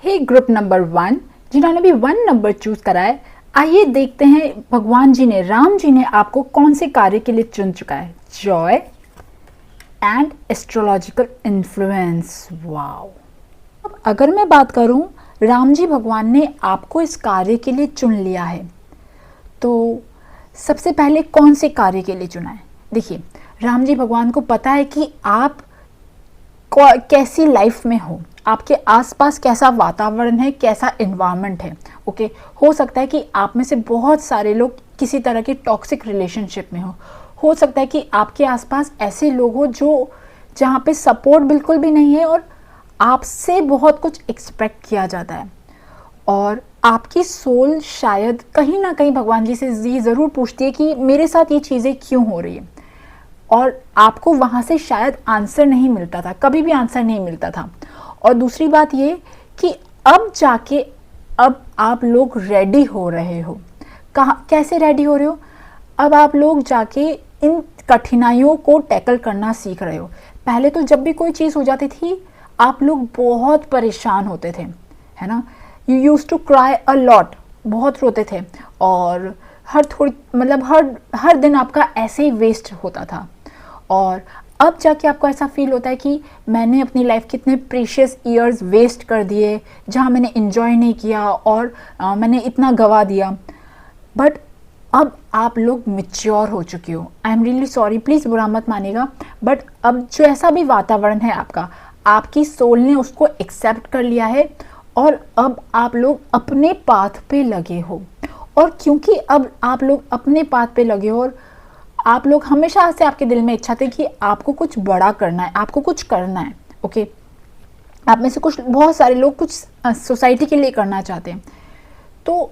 हे group number 1 जिन्होंने भी 1 number choose करा है, आइए देखते हैं भगवान जी ने, राम जी ने आपको कौन से कार्य के लिए चुन चुका है। Joy and astrological influence. Wow. अब अगर मैं बात करूं, राम जी भगवान ने आपको इस कार्य के लिए चुन लिया है, तो सबसे पहले कौन से कार्य के लिए चुना है? देखिए, राम जी भगवान को पता है कि आप कैसी लाइफ में हो, आपके आसपास कैसा वातावरण है, कैसा एनवायरनमेंट है। ओके, हो सकता है कि आप में से बहुत सारे लोग किसी तरह के टॉक्सिक रिलेशनशिप में हो सकता है कि आपके आसपास ऐसे लोग हो जो जहाँ पे सपोर्ट बिल्कुल भी नहीं है और आपसे बहुत कुछ एक्सपेक्ट किया जाता है, और आपकी सोल शायद कहीं ना कहीं भगवान जी से ये ज़रूर पूछती है कि मेरे साथ ये चीज़ें क्यों हो रही है, और आपको वहाँ से शायद आंसर नहीं मिलता था, कभी भी आंसर नहीं मिलता था। और दूसरी बात ये कि अब जाके अब आप लोग रेडी हो रहे हो। कहाँ, कैसे रेडी हो रहे हो? अब आप लोग जाके इन कठिनाइयों को टैकल करना सीख रहे हो। पहले तो जब भी कोई चीज़ हो जाती थी, आप लोग बहुत परेशान होते थे, है ना। You use to cry a lot, बहुत रोते थे, और हर दिन आपका ऐसे ही वेस्ट होता था। और अब जाके आपको ऐसा फील होता है कि मैंने अपनी लाइफ के इतने प्रीशियस ईयर्स वेस्ट कर दिए, जहाँ मैंने एंजॉय नहीं किया और मैंने इतना गवा दिया। बट अब आप लोग मैच्योर हो चुके हो। I am really sorry, please बुरा मत मानिएगा, बट अब जो ऐसा भी वातावरण है आपका, आपकी सोल ने उसको एक्सेप्ट कर लिया है, और अब आप लोग अपने पाथ पे लगे हो। और क्योंकि अब आप लोग अपने पाथ पे लगे हो, और आप लोग हमेशा से आपके दिल में इच्छा थी कि आपको कुछ बड़ा करना है, आपको कुछ करना है। ओके, आप में से बहुत सारे लोग कुछ सोसाइटी के लिए करना चाहते हैं, तो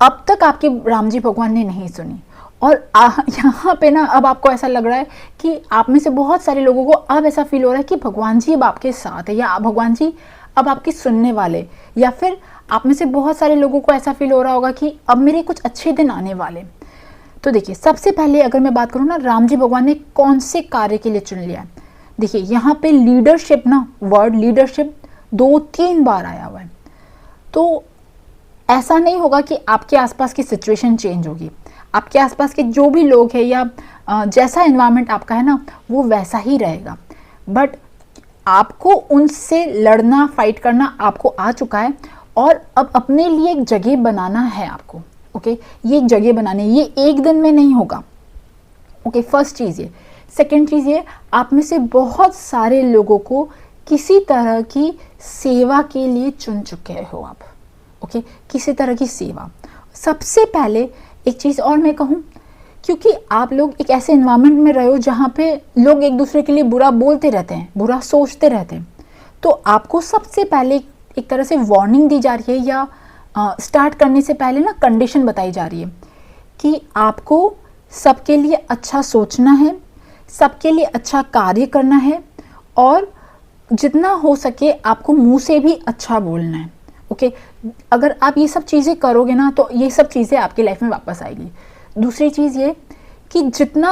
अब तक आपके राम जी भगवान ने नहीं सुनी। और यहाँ पे ना अब आपको ऐसा लग रहा है कि आप में से बहुत सारे लोगों को अब ऐसा फील हो रहा है कि भगवान जी अब आपके साथ है, या भगवान जी अब आपकी सुनने वाले, या फिर आप में से बहुत सारे लोगों को ऐसा फील हो रहा होगा कि अब मेरे कुछ अच्छे दिन आने वाले। तो देखिए, सबसे पहले अगर मैं बात करूँ ना, राम जी भगवान ने कौन से कार्य के लिए चुन लिया है। देखिए, यहाँ पे लीडरशिप ना, वर्ड लीडरशिप 2-3 बार आया हुआ है। तो ऐसा नहीं होगा कि आपके आसपास की सिचुएशन चेंज होगी, आपके आसपास के जो भी लोग हैं या जैसा एनवायरनमेंट आपका है ना, वो वैसा ही रहेगा। बट आपको उनसे लड़ना, फाइट करना आपको आ चुका है, और अब अपने लिए एक जगह बनाना है आपको। ओके, ये एक जगह बनानी है, ये एक दिन में नहीं होगा। ओके, फर्स्ट चीज़ ये। सेकेंड चीज़ ये, आप में से बहुत सारे लोगों को किसी तरह की सेवा के लिए चुन चुके हो आप। ओके, किसी तरह की सेवा। सबसे पहले एक चीज़ और मैं कहूँ, क्योंकि आप लोग एक ऐसे एनवायरनमेंट में रहे हो जहाँ पे लोग एक दूसरे के लिए बुरा बोलते रहते हैं, बुरा सोचते रहते हैं, तो आपको सबसे पहले एक तरह से वार्निंग दी जा रही है, या स्टार्ट करने से पहले ना कंडीशन बताई जा रही है कि आपको सबके लिए अच्छा सोचना है, सबके लिए अच्छा कार्य करना है, और जितना हो सके आपको मुंह से भी अच्छा बोलना है। ओके, अगर आप ये सब चीज़ें करोगे ना, तो ये सब चीज़ें आपकी लाइफ में वापस आएगी। दूसरी चीज़ ये कि जितना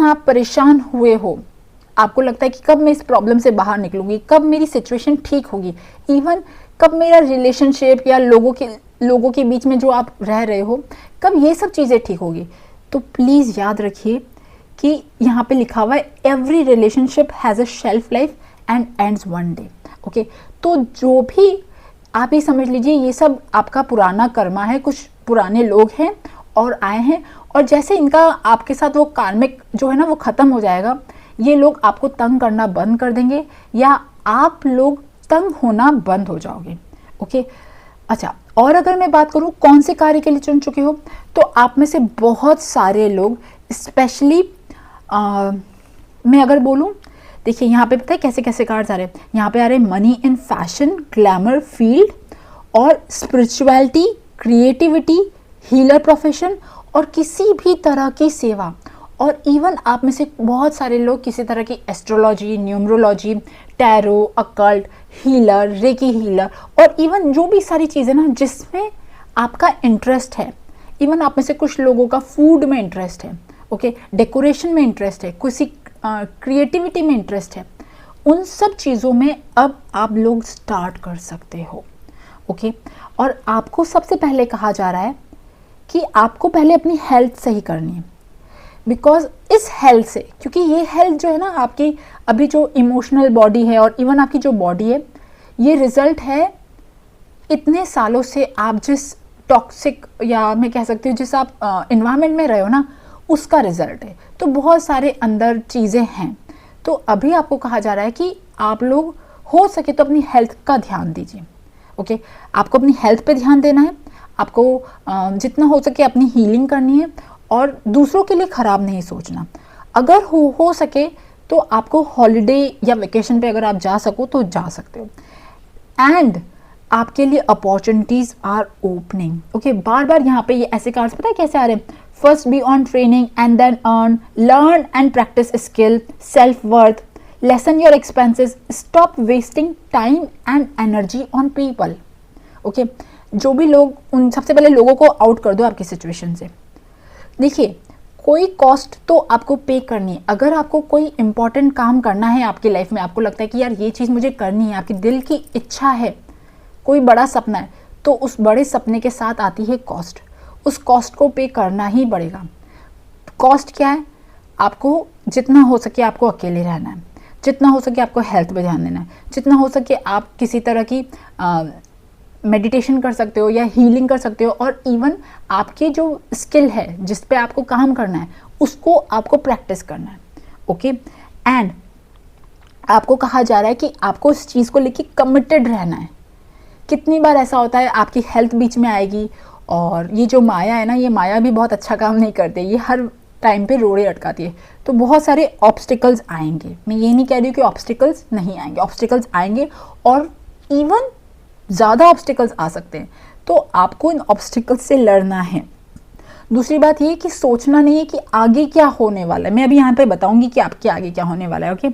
आप परेशान हुए हो, आपको लगता है कि कब मैं इस प्रॉब्लम से बाहर निकलूंगी, कब मेरी सिचुएशन ठीक होगी, इवन कब मेरा रिलेशनशिप या लोगों के बीच में जो आप रह रहे हो, कब ये सब चीज़ें ठीक होगी। तो प्लीज़ याद रखिए कि यहाँ पे लिखा हुआ है, every relationship has a shelf life and ends one day. Okay, तो जो भी आप ही समझ लीजिए, ये सब आपका पुराना कर्मा है, कुछ पुराने लोग हैं और आए हैं, और जैसे इनका आपके साथ वो कार्मिक जो है ना वो ख़त्म हो जाएगा, ये लोग आपको तंग करना बंद कर देंगे, या आप लोग तंग होना बंद हो जाओगे। ओके, अच्छा, और अगर मैं बात करूँ कौन से कार्य के लिए चुन चुके हो, तो आप में से बहुत सारे लोग, स्पेशली मैं अगर बोलूँ, देखिए यहाँ पे पता है कैसे कैसे कार्ड्स आ रहे हैं। यहाँ पे आ रहे हैं money in fashion, glamour field, और स्पिरिचुअलिटी, क्रिएटिविटी, हीलर प्रोफेशन, और किसी भी तरह की सेवा। और इवन आप में से बहुत सारे लोग किसी तरह की astrology, numerology, tarot, occult, healer, recce healer, और इवन जो भी सारी चीज़ें ना जिसमें आपका इंटरेस्ट है। इवन आप में से कुछ लोगों का फूड में इंटरेस्ट है। ओके, डेकोरेशन में इंटरेस्ट है, किसी क्रिएटिविटी में इंटरेस्ट है, उन सब चीज़ों में अब आप लोग स्टार्ट कर सकते हो। ओके, और आपको सबसे पहले कहा जा रहा है कि आपको पहले अपनी हेल्थ सही करनी है, बिकॉज इस हेल्थ से, क्योंकि ये हेल्थ जो है ना आपकी अभी जो इमोशनल बॉडी है और इवन आपकी जो बॉडी है, ये रिजल्ट है इतने सालों से आप जिस टॉक्सिक या मैं कह सकती हूँ जिस आप इन्वायरमेंट में रहे हो ना, उसका रिजल्ट है। तो बहुत सारे अंदर चीज़ें हैं। तो अभी आपको कहा जा रहा है कि आप लोग हो सके तो अपनी हेल्थ का ध्यान दीजिए। ओके, आपको अपनी हेल्थ पे ध्यान देना है, आपको जितना हो सके अपनी हीलिंग करनी है और दूसरों के लिए ख़राब नहीं सोचना। अगर हो सके तो आपको हॉलीडे या वेकेशन पे अगर आप जा सको तो जा सकते हो। एंड आपके लिए अपॉर्चुनिटीज़ आर ओपनिंग। ओके, बार बार यहाँ पे ये ऐसे कार्ड्स पता है कैसे आ रहे हैं, first be on training and then earn, learn and practice skill, self worth, lessen your expenses, stop wasting time and energy on people. Okay, जो भी लोग, उन सबसे पहले लोगों को आउट कर दो आपकी सिचुएशन से। देखिए, कोई कॉस्ट तो आपको पे करनी है। अगर आपको कोई इंपॉर्टेंट काम करना है आपकी लाइफ में, आपको लगता है कि यार ये चीज़ मुझे करनी है, आपकी दिल की इच्छा है, कोई बड़ा सपना है, तो उस बड़े सपने के साथ आती है कॉस्ट। उस कॉस्ट को पे करना ही पड़ेगा। कॉस्ट क्या है? आपको जितना हो सके आपको अकेले रहना है, जितना हो सके आपको हेल्थ पे ध्यान देना है, जितना हो सके आप किसी तरह की मेडिटेशन कर सकते हो या हीलिंग कर सकते हो, और इवन आपकी जो स्किल है जिस पे आपको काम करना है उसको आपको प्रैक्टिस करना है। ओके, एंड आपको कहा जा रहा है कि आपको इस चीज़ को लेके कमिटेड रहना है। कितनी बार ऐसा होता है आपकी हेल्थ बीच में आएगी, और ये जो माया है ना, ये माया भी बहुत अच्छा काम नहीं करती, ये हर टाइम पे रोड़े अटकाती है। तो बहुत सारे ऑब्स्टिकल्स आएंगे। मैं ये नहीं कह रही हूँ कि ऑब्स्टिकल्स नहीं आएंगे, ऑब्स्टिकल्स आएंगे और इवन ज़्यादा ऑब्स्टिकल्स आ सकते हैं। तो आपको इन ऑब्स्टिकल्स से लड़ना है। दूसरी बात ये कि सोचना नहीं है कि आगे क्या होने वाला है। मैं अभी यहाँ पे बताऊंगी कि आपके आगे क्या होने वाला है। ओके,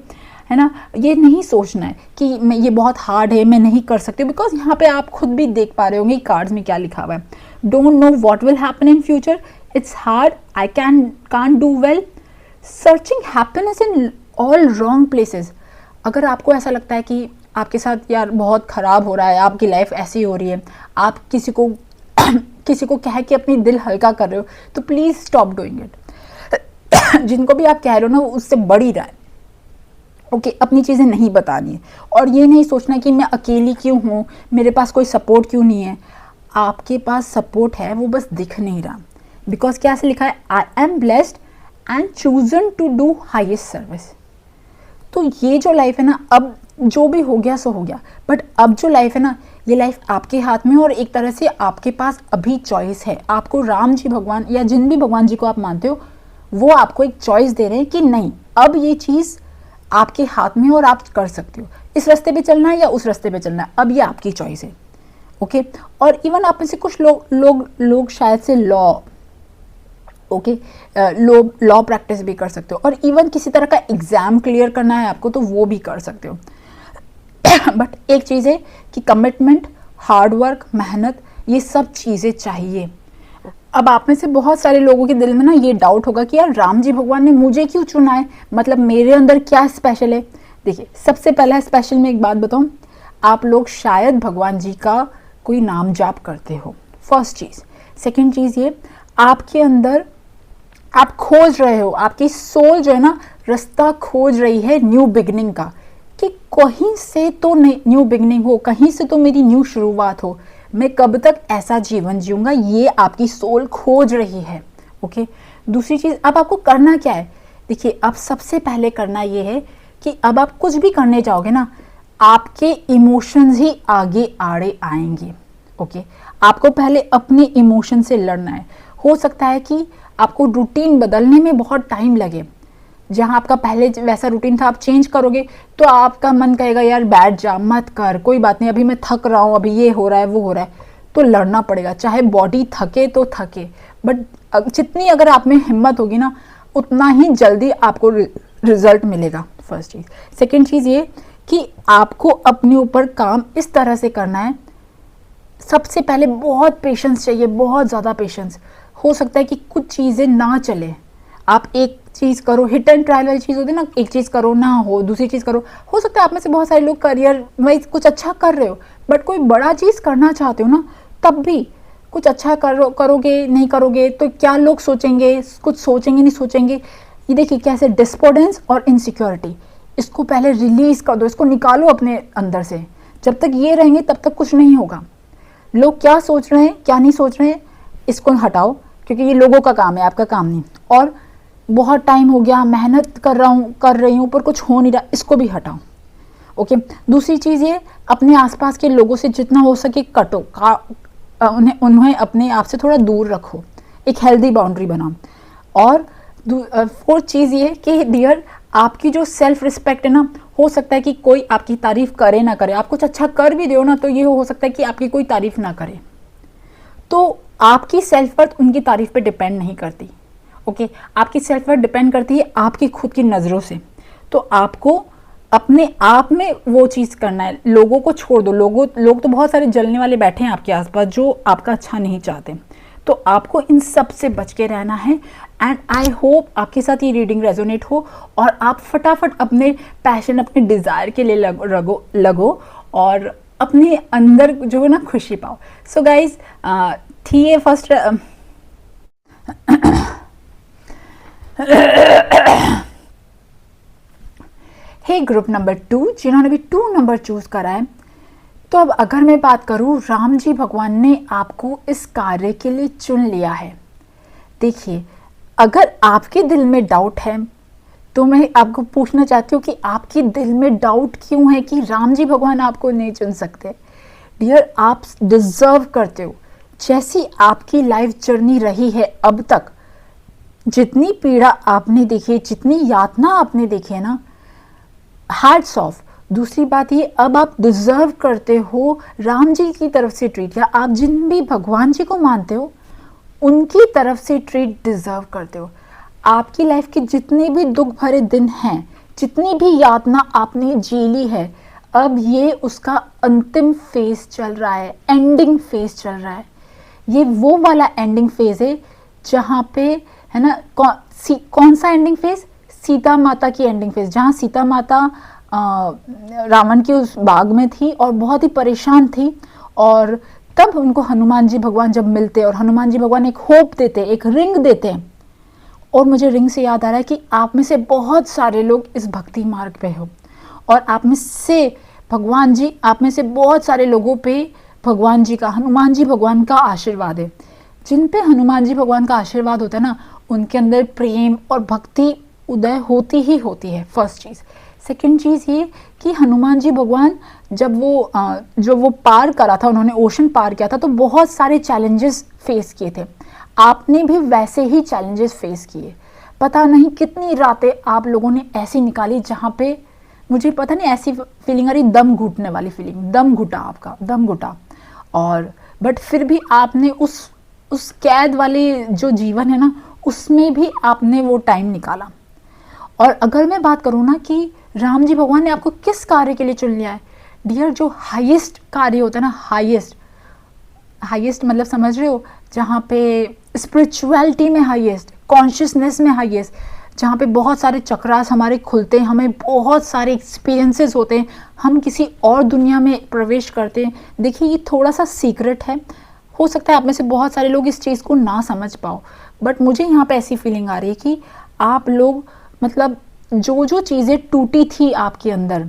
है ना, ये नहीं सोचना है कि मैं ये बहुत हार्ड है, मैं नहीं कर सकती, बिकॉज यहाँ पे आप खुद भी देख पा रहे होंगे कार्ड्स में क्या लिखा हुआ है। Don't know what will happen in future, it's hard, I can't do well, searching happiness in all wrong places. अगर आपको ऐसा लगता है कि आपके साथ यार बहुत ख़राब हो रहा है, आपकी लाइफ ऐसी हो रही है, आप किसी को कह के अपनी दिल हल्का कर रहे हो, तो प्लीज़ स्टॉप डूइंग इट। जिनको भी आप कह रहे हो ना, वो उससे बढ़ ही रहा है। ओके, अपनी चीज़ें नहीं बतानी है, और ये नहीं सोचना कि मैं अकेली क्यों हूँ, मेरे पास कोई सपोर्ट क्यों नहीं है। आपके पास सपोर्ट है, वो बस दिख नहीं रहा। बिकॉज क्या से लिखा है, I am blessed and chosen to do highest service. तो ये जो लाइफ है ना, अब जो भी हो गया सो हो गया, बट अब जो लाइफ है ना, ये लाइफ आपके हाथ में, और एक तरह से आपके पास अभी चॉइस है। आपको राम जी भगवान या जिन भी भगवान जी को आप मानते हो, वो आपको एक चॉइस दे रहे हैं कि नहीं, अब ये चीज़ आपके हाथ में है और आप कर सकते हो। इस रास्ते पे चलना है या उस रास्ते पे चलना है, अब ये आपकी चॉइस है। ओके, और इवन आप में से कुछ लोग शायद से लॉ प्रैक्टिस भी कर सकते हो, और इवन किसी तरह का एग्जाम क्लियर करना है आपको, तो वो भी कर सकते हो। बट एक चीज़ है कि कमिटमेंट, हार्ड वर्क, मेहनत, ये सब चीज़ें चाहिए। अब आप में से बहुत सारे लोगों के दिल में ना ये डाउट होगा कि यार राम जी भगवान ने मुझे क्यों चुना है, मतलब मेरे अंदर क्या स्पेशल है। देखिए, सबसे पहला स्पेशल मैं एक बात बताऊं, आप लोग शायद भगवान जी का कोई नाम जाप करते हो, फर्स्ट चीज़। सेकंड चीज़ ये, आपके अंदर आप खोज रहे हो, आपकी सोल जो है ना रास्ता खोज रही है न्यू बिगनिंग का, कि कहीं से तो न्यू बिगनिंग हो, कहीं से तो मेरी न्यू शुरुआत हो, मैं कब तक ऐसा जीवन जीऊंगा, ये आपकी सोल खोज रही है। ओके, दूसरी चीज़, अब आपको करना क्या है। देखिए, अब सबसे पहले करना ये है कि अब आप कुछ भी करने जाओगे ना, आपके इमोशंस ही आगे आड़े आएंगे। ओके, आपको पहले अपने इमोशन से लड़ना है। हो सकता है कि आपको रूटीन बदलने में बहुत टाइम लगे। जहाँ आपका पहले वैसा रूटीन था, आप चेंज करोगे तो आपका मन कहेगा यार बैठ जा, मत कर, कोई बात नहीं, अभी मैं थक रहा हूँ, अभी ये हो रहा है, वो हो रहा है। तो लड़ना पड़ेगा, चाहे बॉडी थके तो थके, बट जितनी अगर आप में हिम्मत होगी ना, उतना ही जल्दी आपको रिजल्ट मिलेगा। फर्स्ट चीज़। सेकेंड चीज़ ये कि आपको अपने ऊपर काम इस तरह से करना है, सबसे पहले बहुत पेशेंस चाहिए, बहुत ज़्यादा पेशेंस। हो सकता है कि कुछ चीज़ें ना चले, आप एक चीज़ करो, हिट एंड ट्रायल वाली चीज़ होती है ना, एक चीज़ करो ना हो, दूसरी चीज़ करो। हो सकता है आप में से बहुत सारे लोग करियर में कुछ अच्छा कर रहे हो, बट कोई बड़ा चीज़ करना चाहते हो ना, तब भी कुछ अच्छा करोगे नहीं करोगे तो क्या लोग सोचेंगे, कुछ सोचेंगे नहीं सोचेंगे। ये देखिए कैसे डिस्पोर्डेंस और इनसिक्योरिटी, इसको पहले रिलीज कर दो, इसको निकालो अपने अंदर से। जब तक ये रहेंगे तब तक कुछ नहीं होगा। लोग क्या सोच रहे हैं क्या नहीं सोच रहे हैं इसको हटाओ, क्योंकि ये लोगों का काम है, आपका काम नहीं। और बहुत टाइम हो गया मेहनत कर रही हूँ पर कुछ हो नहीं रहा, इसको भी हटाओ। ओके, दूसरी चीज़ ये, अपने आसपास के लोगों से जितना हो सके कटो, उन्हें अपने आप से थोड़ा दूर रखो, एक हेल्दी बाउंड्री बनाओ। और फोर्थ चीज़ ये कि डियर, आपकी जो सेल्फ रिस्पेक्ट है ना, हो सकता है कि कोई आपकी तारीफ करे ना करे, आप कुछ अच्छा कर भी दो ना तो ये हो सकता है कि आपकी कोई तारीफ ना करे, तो आपकी सेल्फ वर्थ उनकी तारीफ पे डिपेंड नहीं करती। ओके, आपकी सेल्फ वर्थ डिपेंड करती है आपकी खुद की नज़रों से। तो आपको अपने आप में वो चीज़ करना है, लोगों को छोड़ दो। लोग तो बहुत सारे जलने वाले बैठे हैं आपके आसपास जो आपका अच्छा नहीं चाहते, तो आपको इन सब से बच के रहना है। एंड आई होप आपके साथ ये रीडिंग रेजोनेट हो और आप फटाफट अपने पैशन, अपने डिज़ायर के लिए लगो और अपने अंदर जो है ना खुशी पाओ। सो गाइज, थी ये फर्स्ट हे ग्रुप नंबर 2 जिन्होंने भी 2 नंबर चूज करा है। तो अब अगर मैं बात करूं, राम जी भगवान ने आपको इस कार्य के लिए चुन लिया है। देखिए, अगर आपके दिल में डाउट है तो मैं आपको पूछना चाहती हूँ कि आपके दिल में डाउट क्यों है कि राम जी भगवान आपको नहीं चुन सकते। डियर, आप डिजर्व करते हो। जैसी आपकी लाइफ जर्नी रही है अब तक, जितनी पीड़ा आपने देखी, जितनी यातना आपने देखी है ना, हैट्स ऑफ। दूसरी बात ये, अब आप डिजर्व करते हो राम जी की तरफ से ट्रीट, या आप जिन भी भगवान जी को मानते हो उनकी तरफ से ट्रीट डिजर्व करते हो। आपकी लाइफ के जितने भी दुख भरे दिन हैं, जितनी भी यातना आपने जी ली है, अब ये उसका अंतिम फेज चल रहा है, एंडिंग फेज चल रहा है। ये वो वाला एंडिंग फेज है जहाँ पे, है ना, कौन सा एंडिंग फेज? सीता माता की एंडिंग फेज, जहाँ सीता माता रावण के उस बाग में थी और बहुत ही परेशान थी, और तब उनको हनुमान जी भगवान जब मिलते और हनुमान जी भगवान एक होप देते, एक रिंग देते हैं। और मुझे रिंग से याद आ रहा है कि आप में से बहुत सारे लोग इस भक्ति मार्ग पे हो, और आप में से भगवान जी, आप में से बहुत सारे लोगों पे भगवान जी का, हनुमान जी भगवान का आशीर्वाद है। जिन पे हनुमान जी भगवान का आशीर्वाद होता है ना, उनके अंदर प्रेम और भक्ति उदय होती ही होती है, फर्स्ट चीज़। सेकंड चीज़ ये कि हनुमान जी भगवान जब वो पार करा था, उन्होंने ओशन पार किया था, तो बहुत सारे चैलेंजेस फेस किए थे। आपने भी वैसे ही चैलेंजेस फेस किए। पता नहीं कितनी रातें आप लोगों ने ऐसी निकाली जहाँ पे मुझे पता नहीं, ऐसी फीलिंग आ रही, दम घुटने वाली फीलिंग, दम घुटा, आपका दम घुटा। और बट फिर भी आपने उस कैद वाले जो जीवन है ना, उसमें भी आपने वो टाइम निकाला। और अगर मैं बात करूँ ना कि राम जी भगवान ने आपको किस कार्य के लिए चुन लिया है, डियर, जो हाईएस्ट कार्य होता है ना, हाईएस्ट मतलब समझ रहे हो, जहाँ पे स्पिरिचुअलिटी में हाईएस्ट, कॉन्शियसनेस में हाईएस्ट, जहाँ पे बहुत सारे चक्रास हमारे खुलते हैं, हमें बहुत सारे एक्सपीरियंसेस होते हैं, हम किसी और दुनिया में प्रवेश करते हैं। देखिए, ये थोड़ा सा सीक्रेट है, हो सकता है आप में से बहुत सारे लोग इस चीज़ को ना समझ पाओ, बट मुझे यहाँ पे ऐसी फीलिंग आ रही है कि आप लोग, मतलब जो चीज़ें टूटी थी आपके अंदर,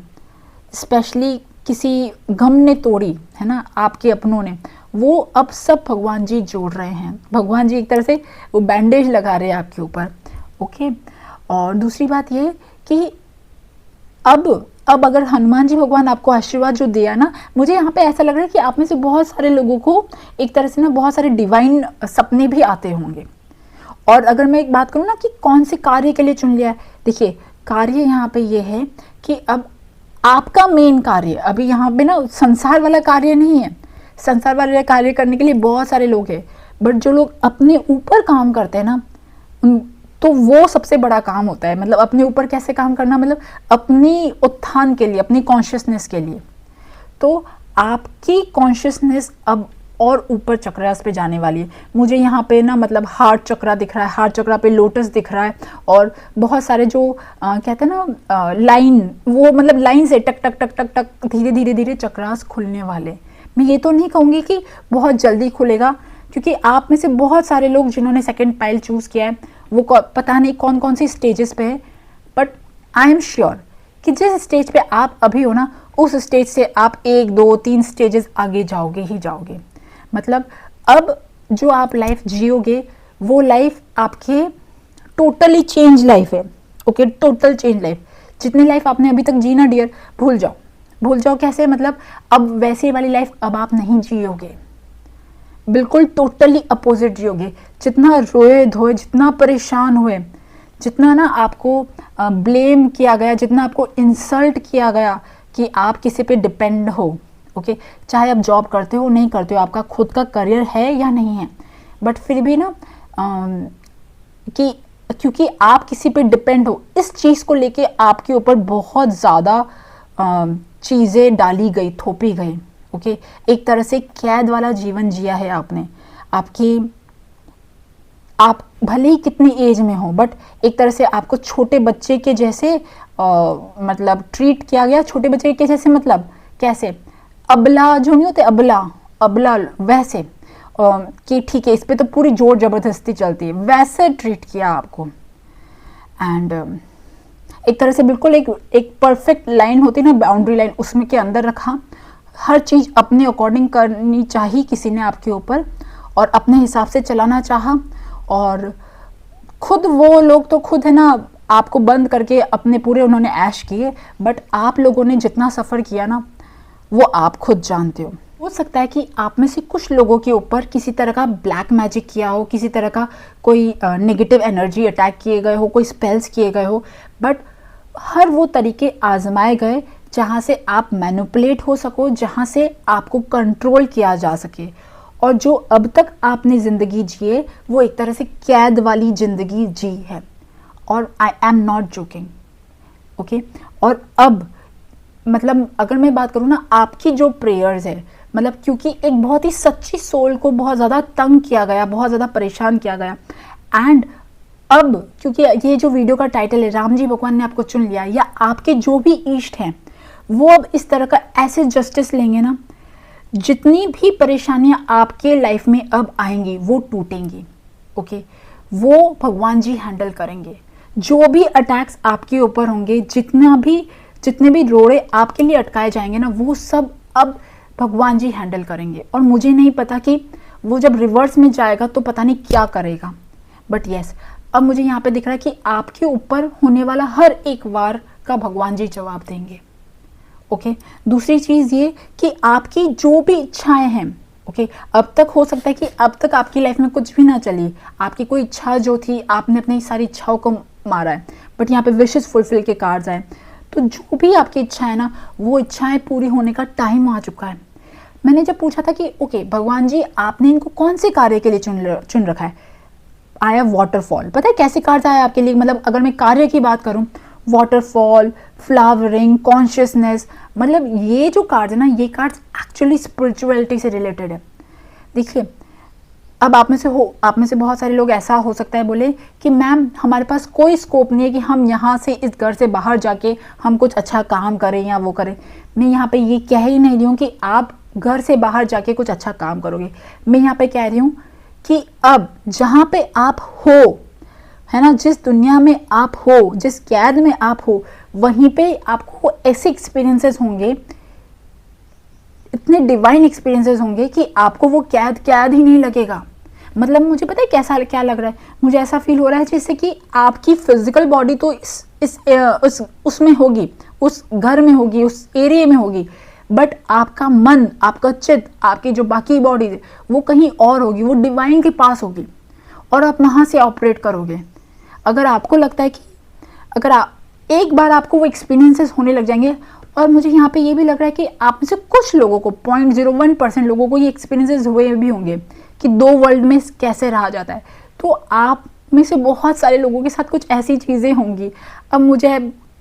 स्पेशली किसी गम ने तोड़ी है ना, आपके अपनों ने, वो अब सब भगवान जी जोड़ रहे हैं। भगवान जी एक तरह से वो बैंडेज लगा रहे हैं आपके ऊपर। ओके, और दूसरी बात ये कि अब अगर हनुमान जी भगवान आपको आशीर्वाद जो दिया ना, मुझे यहाँ पे ऐसा लग रहा है कि आप में से बहुत सारे लोगों को एक तरह से ना बहुत सारे डिवाइन सपने भी आते होंगे। और अगर मैं एक बात करूँ ना कि कौन से कार्य के लिए चुन लिया है, देखिए, कार्य यहाँ पे ये है कि अब आपका मेन कार्य अभी यहाँ पे ना संसार वाला कार्य नहीं है। संसार वाला कार्य करने के लिए बहुत सारे लोग हैं, बट जो लोग अपने ऊपर काम करते हैं ना, तो वो सबसे बड़ा काम होता है। मतलब अपने ऊपर कैसे काम करना, मतलब अपनी उत्थान के लिए, अपनी कॉन्शियसनेस के लिए। तो आपकी कॉन्शियसनेस अब और ऊपर चक्रास पे जाने वाली है। मुझे यहाँ पे ना मतलब हार्ट चक्रा दिख रहा है, हार्ट चक्रा पे लोटस दिख रहा है, और बहुत सारे जो कहते हैं ना लाइन, वो मतलब लाइन से टक टक टक टक टक धीरे धीरे धीरे चक्रास खुलने वाले। मैं ये तो नहीं कहूँगी कि बहुत जल्दी खुलेगा, क्योंकि आप में से बहुत सारे लोग जिन्होंने सेकंड पाइल चूज़ किया है वो पता नहीं कौन कौन सी स्टेजेस पे है, बट आई एम श्योर कि जिस स्टेज पे आप अभी हो ना, उस स्टेज से आप 1 2 3 स्टेजेस आगे जाओगे ही जाओगे। मतलब अब जो आप लाइफ जियोगे वो लाइफ आपके टोटली चेंज लाइफ है। Okay, total change life. जितनी लाइफ आपने अभी तक जी ना डियर, भूल जाओ। भूल जाओ कैसे, मतलब अब वैसी वाली लाइफ अब आप नहीं जियोगे, बिल्कुल टोटली अपोजिट जियोगे। जितना रोए धोए, जितना परेशान हुए, जितना ना आपको ब्लेम किया गया, जितना आपको इंसल्ट किया गया कि आप किसी पे डिपेंड हो। ओके, चाहे आप जॉब करते हो नहीं करते हो, आपका खुद का करियर है या नहीं है, बट फिर भी ना कि क्योंकि आप किसी पे डिपेंड हो, इस चीज़ को लेके आपके ऊपर बहुत ज़्यादा चीज़ें डाली गई, थोपी गई। ओके, एक तरह से कैद वाला जीवन जिया है आपने। आप भले ही कितनी एज में हो, बट एक तरह से आपको छोटे बच्चे के जैसे मतलब ट्रीट किया गया। छोटे बच्चे के जैसे मतलब कैसे, अबला जो नहीं होते, अबला अबला वैसे कि ठीक है इस पे तो पूरी जोर जबरदस्ती चलती है, वैसे ट्रीट किया आपको। एंड एक तरह से बिल्कुल एक परफेक्ट लाइन होती है ना, बाउंड्री लाइन, उसमें के अंदर रखा। हर चीज़ अपने अकॉर्डिंग करनी चाहिए किसी ने आपके ऊपर, और अपने हिसाब से चलाना चाहा। और खुद वो लोग तो खुद है ना आपको बंद करके अपने पूरे उन्होंने ऐश किए, बट आप लोगों ने जितना सफ़र किया ना वो आप खुद जानते हो सकता है कि आप में से कुछ लोगों के ऊपर किसी तरह का ब्लैक मैजिक किया हो, किसी तरह का कोई नेगेटिव एनर्जी अटैक किए गए हो, कोई स्पेल्स किए गए हो, बट हर वो तरीके आजमाए गए जहाँ से आप मैनिपुलेट हो सको, जहाँ से आपको कंट्रोल किया जा सके। और जो अब तक आपने ज़िंदगी जिए वो एक तरह से कैद वाली ज़िंदगी जी है, और I am not joking. Okay, और अब मतलब अगर मैं बात करूँ ना, आपकी जो प्रेयर्स है, मतलब क्योंकि एक बहुत ही सच्ची सोल को बहुत ज़्यादा तंग किया गया, बहुत ज़्यादा परेशान किया गया, एंड अब क्योंकि ये जो वीडियो का टाइटल है राम जी भगवान ने आपको चुन लिया, या आपके जो भी इष्ट हैं वो अब इस तरह का ऐसे जस्टिस लेंगे ना, जितनी भी परेशानियां आपके लाइफ में अब आएंगी वो टूटेंगी। ओके, वो भगवान जी हैंडल करेंगे। जो भी अटैक्स आपके ऊपर होंगे, जितने भी रोड़े आपके लिए अटकाए जाएंगे ना, वो सब अब भगवान जी हैंडल करेंगे। और मुझे नहीं पता कि वो जब रिवर्स में जाएगा तो पता नहीं क्या करेगा, बट यस, अब मुझे यहाँ पे दिख रहा है कि आपके ऊपर होने वाला हर एक वार का भगवान जी जवाब देंगे। ओके, दूसरी चीज़ ये कि आपकी जो भी इच्छाएं हैं, ओके, अब तक हो सकता है कि अब तक आपकी लाइफ में कुछ भी ना चली, आपकी कोई इच्छा जो थी आपने अपनी सारी इच्छाओं को मारा है, बट यहाँ पे विशेस फुलफिल के कार्ड्स आए, तो जो भी आपकी इच्छा है ना, वो इच्छाएं पूरी होने का टाइम आ चुका है। मैंने जब पूछा था कि ओके भगवान जी आपने इनको कौन से कार्य के लिए चुन रखा है, आया वाटरफॉल। पता है कैसे कार्ड्स आया आपके लिए, मतलब अगर मैं कार्य की बात करूं, वाटरफॉल, फ्लावरिंग, कॉन्शियसनेस, मतलब ये जो कार्ड्स है ना, ये कार्ड्स एक्चुअली स्पिरिचुअलिटी से रिलेटेड है। देखिए, अब आप में से बहुत सारे लोग ऐसा हो सकता है बोले कि मैम हमारे पास कोई स्कोप नहीं है कि हम यहाँ से इस घर से बाहर जाके हम कुछ अच्छा काम करें या वो करें। मैं यहाँ पे ये कह ही नहीं रही हूँ कि आप घर से बाहर जाके कुछ अच्छा काम करोगे। मैं यहाँ पे कह रही हूँ कि अब जहाँ पे आप हो, है ना, जिस दुनिया में आप हो, जिस कैद में आप हो, वहीं पे आपको ऐसे एक्सपीरियंसेस होंगे, इतने डिवाइन एक्सपीरियंसेस होंगे कि आपको वो कैद ही नहीं लगेगा। मतलब मुझे पता है क्या लग रहा है, मुझे ऐसा फील हो रहा है जैसे कि आपकी फिजिकल बॉडी तो उसमें होगी, उस घर में होगी, उस एरिया में होगी, बट आपका मन, आपका चित्त, आपकी जो बाकी बॉडी है वो कहीं और होगी, वो डिवाइन के पास होगी, और आप वहाँ से ऑपरेट करोगे। अगर आपको लगता है कि अगर एक बार आपको वो एक्सपीरियंसेस होने लग जाएंगे, और मुझे यहाँ पे ये भी लग रहा है कि आप में से कुछ लोगों को 0.01% लोगों को ये एक्सपीरियंसेस हुए भी होंगे कि दो वर्ल्ड में कैसे रहा जाता है। तो आप में से बहुत सारे लोगों के साथ कुछ ऐसी चीज़ें होंगी। अब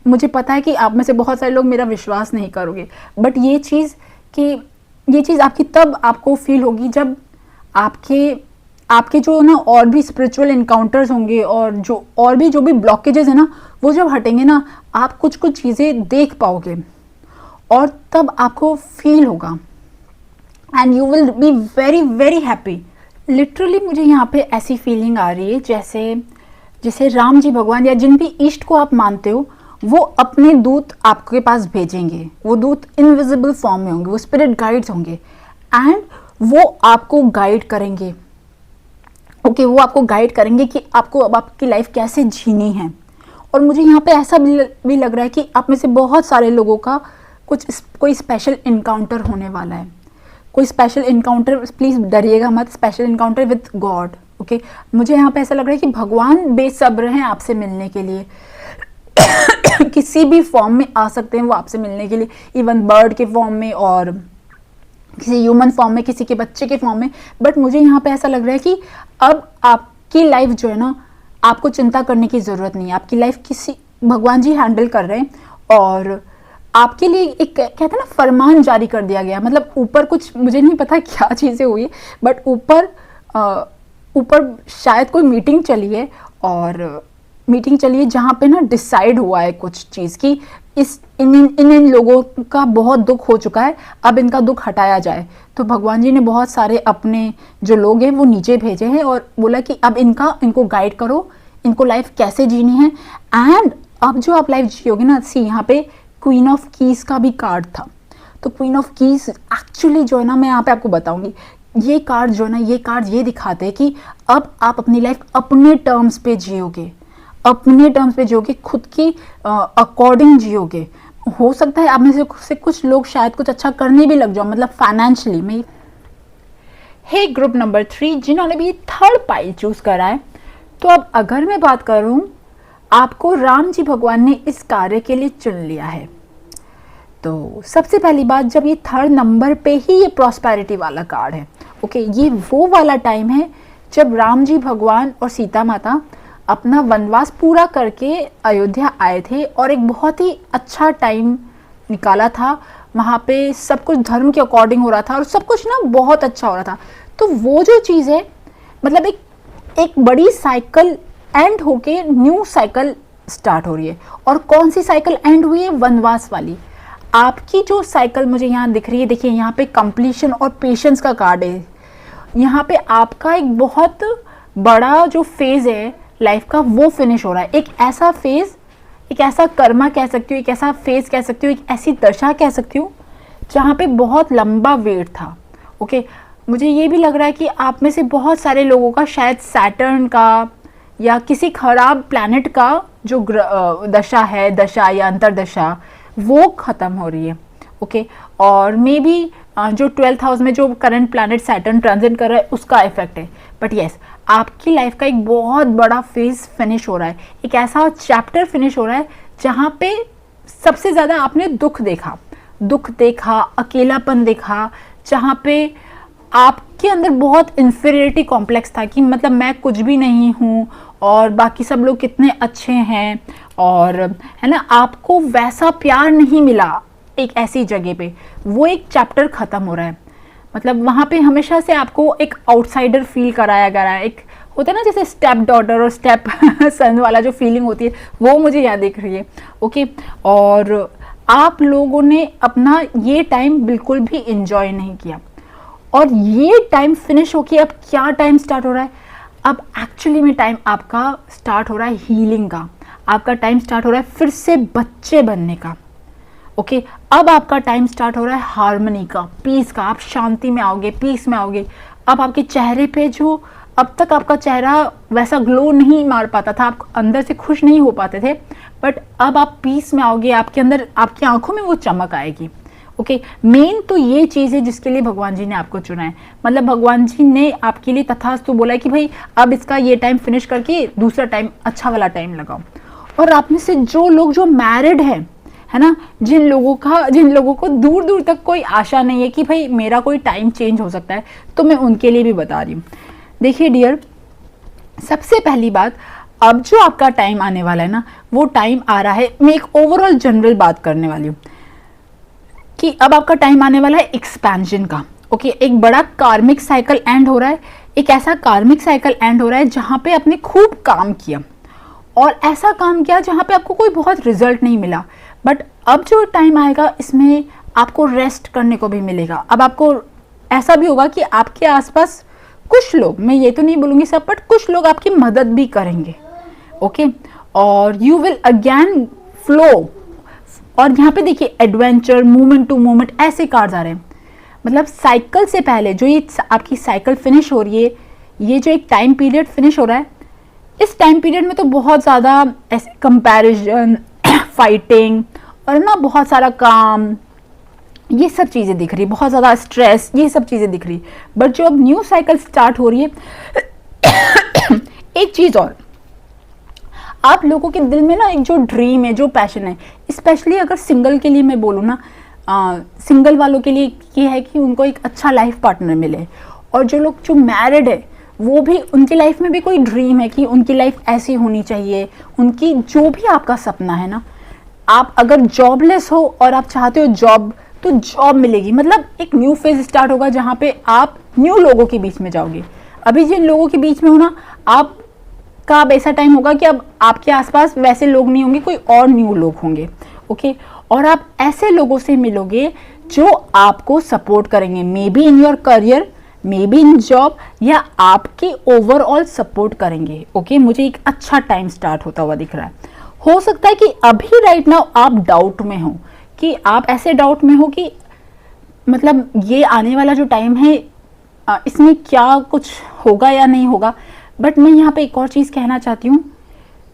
मुझे पता है कि आप में से बहुत सारे लोग मेरा विश्वास नहीं करोगे, बट ये चीज़ कि ये चीज़ आपकी तब आपको फील होगी जब आपके आपके जो ना और भी स्पिरिचुअल इनकाउंटर्स होंगे, और जो भी ब्लॉकेजेस है ना, वो जब हटेंगे ना, आप कुछ कुछ चीज़ें देख पाओगे और तब आपको फील होगा and you will be very very happy. Literally मुझे यहाँ पे ऐसी फीलिंग आ रही है जैसे राम जी भगवान या जिन भी इष्ट को आप मानते हो, वो अपने दूत आपके पास भेजेंगे। वो दूत इनविजिबल फॉर्म में होंगे, वो स्पिरिट गाइड्स होंगे एंड वो आपको गाइड करेंगे। वो आपको गाइड करेंगे कि आपको अब आपकी लाइफ कैसे जीनी है। और मुझे यहाँ पे ऐसा भी लग रहा है कि आप में से बहुत सारे लोगों का कोई स्पेशल इनकाउंटर होने वाला है। कोई स्पेशल इनकाउंटर, प्लीज़ डरिएगा मत, स्पेशल इनकाउंटर विद गॉड। मुझे यहाँ पे ऐसा लग रहा है कि भगवान बेसब्र हैं आपसे मिलने के लिए। किसी भी फॉर्म में आ सकते हैं वो आपसे मिलने के लिए, इवन बर्ड के फॉर्म में और किसी ह्यूमन फॉर्म में, किसी के बच्चे के फॉर्म में। बट मुझे यहाँ पे ऐसा लग रहा है कि अब आपकी लाइफ जो है ना, आपको चिंता करने की ज़रूरत नहीं है। आपकी लाइफ भगवान जी हैंडल कर रहे हैं और आपके लिए एक कहते हैं ना फरमान जारी कर दिया गया। मतलब ऊपर कुछ, मुझे नहीं पता क्या चीज़ें हुई, बट ऊपर शायद कोई मीटिंग चली है, और मीटिंग चलिए जहाँ पे ना डिसाइड हुआ है कुछ चीज़ की इन लोगों का बहुत दुख हो चुका है, अब इनका दुख हटाया जाए। तो भगवान जी ने बहुत सारे अपने जो लोग हैं वो नीचे भेजे हैं और बोला कि अब इनको गाइड करो, इनको लाइफ कैसे जीनी है। एंड अब जो आप लाइफ जियोगे ना, यहाँ पे क्वीन ऑफ कीज का भी कार्ड था। तो क्वीन ऑफ कीज एक्चुअली जो है ना, मैं यहाँ पे आपको बताऊंगी, ये कार्ड जो है ना, ये कार्ड ये दिखाते हैं कि अब आप अपनी लाइफ अपने टर्म्स पे जियोगे, अपने टर्म्स पे जियोगे, खुद की अकॉर्डिंग जियोगे। हो सकता है आप में से कुछ लोग शायद कुछ अच्छा करने भी लग जाओ, मतलब फाइनेंशियली में। हे ग्रुप नंबर 3 जिन्होंने भी थर्ड पाइल चूज करा है, तो अब अगर मैं बात करूं, आपको राम जी भगवान ने इस कार्य के लिए चुन लिया है। तो सबसे पहली बात, जब ये थर्ड नंबर पे ही ये प्रॉस्पेरिटी वाला कार्ड है, ये वो वाला टाइम है जब राम जी भगवान और सीता माता अपना वनवास पूरा करके अयोध्या आए थे और एक बहुत ही अच्छा टाइम निकाला था। वहाँ पे सब कुछ धर्म के अकॉर्डिंग हो रहा था और सब कुछ ना बहुत अच्छा हो रहा था। तो वो जो चीज़ है, मतलब एक बड़ी साइकिल एंड होके न्यू साइकिल स्टार्ट हो रही है। और कौन सी साइकिल एंड हुई है? वनवास वाली। आपकी जो साइकिल मुझे यहाँ दिख रही है, देखिए यहाँ पे कंप्लीशन और पेशेंस का कार्ड है। यहाँ पे आपका एक बहुत बड़ा जो फेज है लाइफ का, वो फिनिश हो रहा है। एक ऐसा फेज, एक ऐसा कर्मा कह सकती हूँ, एक ऐसा फेज कह सकती हूँ, एक ऐसी दशा कह सकती हूँ जहाँ पे बहुत लंबा वेट था। मुझे ये भी लग रहा है कि आप में से बहुत सारे लोगों का शायद सैटर्न का या किसी खराब प्लैनेट का जो दशा या अंतरदशा, वो ख़त्म हो रही है। और मे बी जो 12th हाउस में जो करंट प्लैनेट सैटर्न ट्रांजिट कर रहा है, उसका इफेक्ट है। बट यस, आपकी लाइफ का एक बहुत बड़ा फेज फिनिश हो रहा है, एक ऐसा चैप्टर फिनिश हो रहा है जहाँ पे सबसे ज़्यादा आपने दुख देखा, अकेलापन देखा, जहाँ पे आपके अंदर बहुत इन्फीरियरिटी कॉम्प्लेक्स था कि मतलब मैं कुछ भी नहीं हूँ और बाकी सब लोग कितने अच्छे हैं, और है ना, आपको वैसा प्यार नहीं मिला एक ऐसी जगह पे। वो एक चैप्टर ख़त्म हो रहा है। मतलब वहाँ पे हमेशा से आपको एक आउटसाइडर फील कराया गया है। एक होता है ना जैसे स्टेप डॉटर और स्टेप सन वाला जो फीलिंग होती है, वो मुझे यहाँ दिख रही है। और आप लोगों ने अपना ये टाइम बिल्कुल भी इंजॉय नहीं किया, और ये टाइम फिनिश होके अब क्या टाइम स्टार्ट हो रहा है? अब एक्चुअली में टाइम आपका स्टार्ट हो रहा है हीलिंग का। आपका टाइम स्टार्ट हो रहा है फिर से बच्चे बनने का। अब आपका टाइम स्टार्ट हो रहा है हार्मनी का, पीस का। आप शांति में आओगे, पीस में आओगे। अब आपके चेहरे पे जो अब तक आपका चेहरा वैसा ग्लो नहीं मार पाता था, आप अंदर से खुश नहीं हो पाते थे, बट अब आप पीस में आओगे। आपके अंदर, आपकी आंखों में वो चमक आएगी। मेन तो ये चीज़ है जिसके लिए भगवान जी ने आपको चुना है। मतलब भगवान जी ने आपके लिए तथास्तु बोला है कि भाई अब इसका ये टाइम फिनिश करके दूसरा टाइम, अच्छा वाला टाइम लगाओ। और आप में से जो लोग जो मैरिड हैं, है ना, जिन लोगों को दूर दूर तक कोई आशा नहीं है कि भाई मेरा कोई टाइम चेंज हो सकता है, तो मैं उनके लिए भी बता रही हूँ। देखिए डियर, सबसे पहली बात, अब जो आपका टाइम आने वाला है ना, वो टाइम आ रहा है, मैं एक ओवरऑल जनरल बात करने वाली हूँ। कि अब आपका टाइम आने वाला है एक्सपेंशन का। ओके, एक बड़ा कार्मिक साइकिल एंड हो रहा है, एक ऐसा कार्मिक साइकिल एंड हो रहा है जहाँ पे आपने खूब काम किया और ऐसा काम किया जहाँ पे आपको कोई बहुत रिजल्ट नहीं मिला, बट अब जो टाइम आएगा इसमें आपको रेस्ट करने को भी मिलेगा। अब आपको ऐसा भी होगा कि आपके आसपास कुछ लोग, मैं ये तो नहीं बोलूँगी सब, बट कुछ लोग आपकी मदद भी करेंगे। ओके, और यू विल अगेन फ्लो। और यहाँ पे देखिए एडवेंचर, मूवमेंट टू मूवमेंट, ऐसे कार्ड्स आ रहे हैं। मतलब साइकिल से पहले जो ये आपकी साइकिल फिनिश हो रही है, ये जो एक टाइम पीरियड फिनिश हो रहा है, इस टाइम पीरियड में तो बहुत ज़्यादा ऐसे कंपैरिजन, फाइटिंग और ना बहुत सारा काम, ये सब चीज़ें दिख रही, बहुत ज़्यादा स्ट्रेस, ये सब चीज़ें दिख रही। बट जो अब न्यू साइकिल स्टार्ट हो रही है एक चीज़ और, आप लोगों के दिल में ना एक जो ड्रीम है, जो पैशन है, स्पेशली अगर सिंगल के लिए मैं बोलूँ ना, सिंगल वालों के लिए ये है कि उनको एक अच्छा लाइफ पार्टनर मिले। और जो लोग जो मैरिड है वो भी, उनकी लाइफ में भी कोई ड्रीम है कि उनकी लाइफ ऐसी होनी चाहिए, उनकी जो भी आपका सपना है ना। आप अगर जॉबलेस हो और आप चाहते हो जॉब, तो जॉब मिलेगी। मतलब एक न्यू फेज स्टार्ट होगा जहाँ पे आप न्यू लोगों के बीच में जाओगे। अभी जिन लोगों के बीच में हो ना, आप का अब ऐसा टाइम होगा कि अब आपके आसपास वैसे लोग नहीं होंगे, कोई और न्यू लोग होंगे। ओके, और आप ऐसे लोगों से मिलोगे जो आपको सपोर्ट करेंगे, may be in your career, may be in job, या आपकी ओवरऑल सपोर्ट करेंगे। ओके, मुझे एक अच्छा टाइम स्टार्ट होता हुआ दिख रहा है। हो सकता है कि अभी राइट नाउ आप डाउट में हो, कि आप ऐसे डाउट में हो कि मतलब ये आने वाला जो टाइम है इसमें क्या कुछ होगा या नहीं होगा। बट मैं यहाँ पे एक और चीज़ कहना चाहती हूँ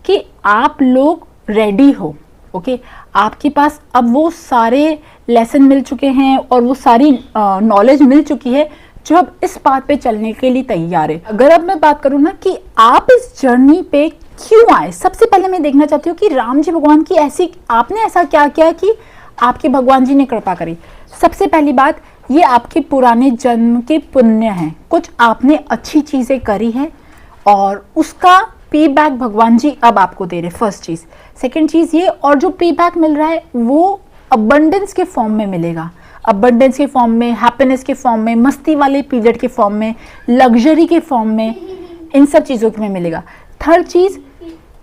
कि आप लोग रेडी हो। ओके, आपके पास अब वो सारे लेसन मिल चुके हैं और वो सारी नॉलेज मिल चुकी है जो अब इस बात पे चलने के लिए तैयार है। अगर अब मैं बात करूँ ना कि आप इस जर्नी पे क्यों आए, सबसे पहले मैं देखना चाहती हूँ कि राम जी भगवान की ऐसी, आपने ऐसा क्या किया कि आपके भगवान जी ने कृपा करी। सबसे पहली बात, ये आपके पुराने जन्म के पुण्य हैं, कुछ आपने अच्छी चीज़ें करी है और उसका पे बैक भगवान जी अब आपको दे रहे। फर्स्ट चीज़। सेकंड चीज़ ये, और जो पे बैक मिल रहा है वो अबंडेंस के फॉर्म में मिलेगा, अबंडेंस के फॉर्म में, हैप्पीनेस के फॉर्म में, मस्ती वाले पीरियड के फॉर्म में, लग्जरी के फॉर्म में, इन सब चीज़ों में मिलेगा। थर्ड चीज़,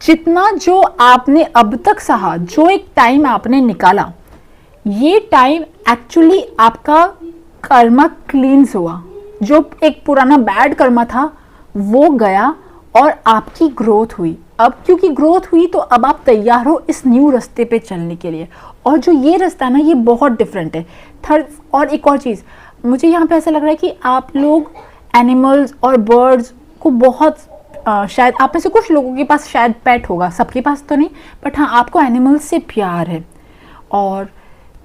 जितना जो आपने अब तक सहा, जो एक टाइम आपने निकाला, ये टाइम एक्चुअली आपका कर्मा क्लींस हुआ। जो एक पुराना बैड कर्मा था वो गया और आपकी ग्रोथ हुई। अब क्योंकि ग्रोथ हुई तो अब आप तैयार हो इस न्यू रास्ते पे चलने के लिए। और जो ये रास्ता ना, ये बहुत डिफरेंट है। थर्ड, और एक और चीज़, मुझे यहाँ पे ऐसा लग रहा है कि आप लोग एनिमल्स और बर्ड्स को बहुत शायद आप में से कुछ लोगों के पास शायद पेट होगा, सबके पास तो नहीं, बट हाँ आपको एनिमल्स से प्यार है। और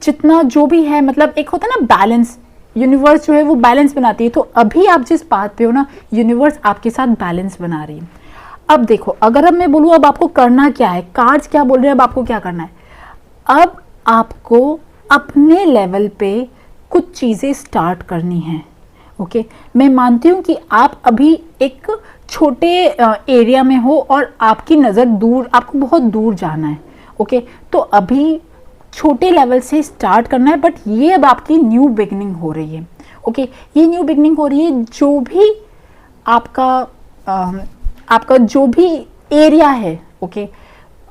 जितना जो भी है, मतलब एक होता है ना बैलेंस, यूनिवर्स जो है वो बैलेंस बनाती है। तो अभी आप जिस बात पे हो ना, यूनिवर्स आपके साथ बैलेंस बना रही है। अब देखो, अगर अब मैं बोलूँ अब आपको करना क्या है, कार्ड्स क्या बोल रहे हैं, अब आपको क्या करना है। अब आपको अपने लेवल पे कुछ चीज़ें स्टार्ट करनी है। ओके, मैं मानती हूँ कि आप अभी एक छोटे एरिया में हो और आपकी नज़र दूर, आपको बहुत दूर जाना है। ओके, तो अभी छोटे लेवल से स्टार्ट करना है, बट ये अब आपकी न्यू बिगनिंग हो रही है। ओके, ये न्यू बिगनिंग हो रही है। जो भी आपका जो भी एरिया है, ओके,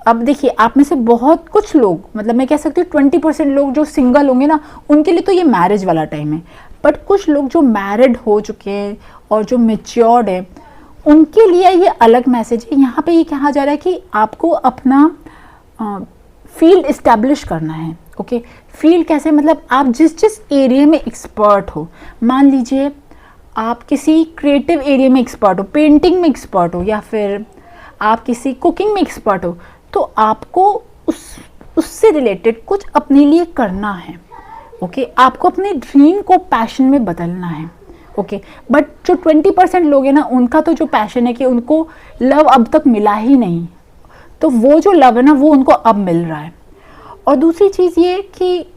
अब देखिए आप में से बहुत कुछ लोग, मतलब मैं कह सकती हूँ 20% लोग जो सिंगल होंगे ना, उनके लिए तो ये मैरिज वाला टाइम है। बट कुछ लोग जो मैरिड हो चुके हैं और जो मेच्योर्ड है, उनके लिए ये अलग मैसेज है। यहाँ पे ये कहा जा रहा है कि आपको अपना फील्ड इस्टेब्लिश करना है। ओके, फील्ड कैसे, मतलब आप जिस जिस एरिया में एक्सपर्ट हो, मान लीजिए आप किसी क्रिएटिव एरिया में एक्सपर्ट हो, पेंटिंग में एक्सपर्ट हो, या फिर आप किसी कुकिंग में एक्सपर्ट हो, तो आपको उससे रिलेटेड कुछ अपने लिए करना है। ओके, आपको अपने ड्रीम को पैशन में बदलना है। ओके, बट जो 20% लोग हैं ना, उनका तो जो पैशन है कि उनको लव अब तक मिला ही नहीं, तो वो जो लव है ना, वो उनको अब मिल रहा है। और दूसरी चीज़ ये कि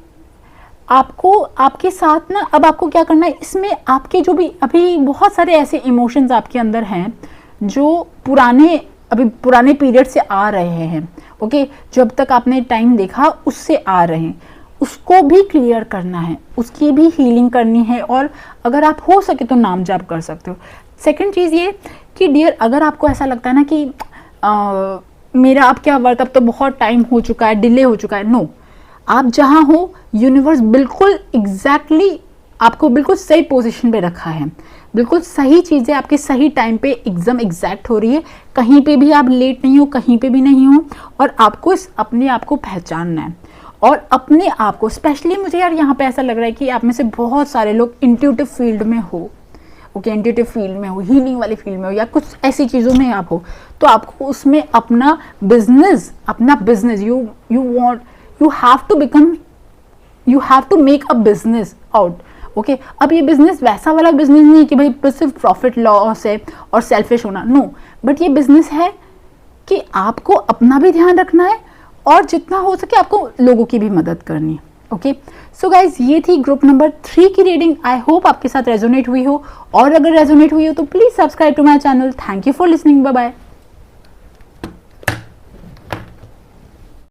आपको आपके साथ ना, अब आपको क्या करना है, इसमें आपके जो भी अभी बहुत सारे ऐसे इमोशंस आपके अंदर हैं जो पुराने पीरियड से आ रहे हैं। ओके, जब तक आपने टाइम देखा उससे आ रहे हैं, उसको भी क्लियर करना है, उसकी भी हीलिंग करनी है, और अगर आप हो सके तो नाम जाप कर सकते हो। सेकंड चीज़ ये कि डियर, अगर आपको ऐसा लगता है ना कि मेरा अब क्या वर्क, अब तो बहुत टाइम हो चुका है, डिले हो चुका है, नो, आप जहाँ हो यूनिवर्स बिल्कुल एग्जैक्टली आपको बिल्कुल सही पोजीशन पे रखा है, बिल्कुल सही चीज़ें आपके सही टाइम पे एकदम एग्जैक्ट हो रही है, कहीं पे भी आप लेट नहीं हो, कहीं पे भी नहीं हो, और आपको इस अपने आप को पहचानना है। और अपने आप को स्पेशली, मुझे यार यहाँ पे ऐसा लग रहा है कि आप में से बहुत सारे लोग इंट्यूटिव फील्ड में हो, ओके, इंट्यूटिव फील्ड में हो, हीलिंग वाली फील्ड में हो, या कुछ ऐसी चीज़ों में आप हो, तो आपको उसमें अपना business you have to become, you have to make a business out, okay. अब ये बिजनेस वैसा वाला बिजनेस नहीं है कि भाई सिर्फ प्रॉफिट लॉस है और सेल्फिश होना, नो, बट ये बिजनेस है कि आपको अपना भी ध्यान रखना है और जितना हो सके आपको लोगों की भी मदद करनी है, ओके। सो गाइज, ये थी ग्रुप नंबर 3 की रीडिंग। आई होप आपके साथ रेजोनेट हुई हो, और अगर रेजोनेट हुई हो तो please subscribe to my channel. Thank you for listening, bye bye.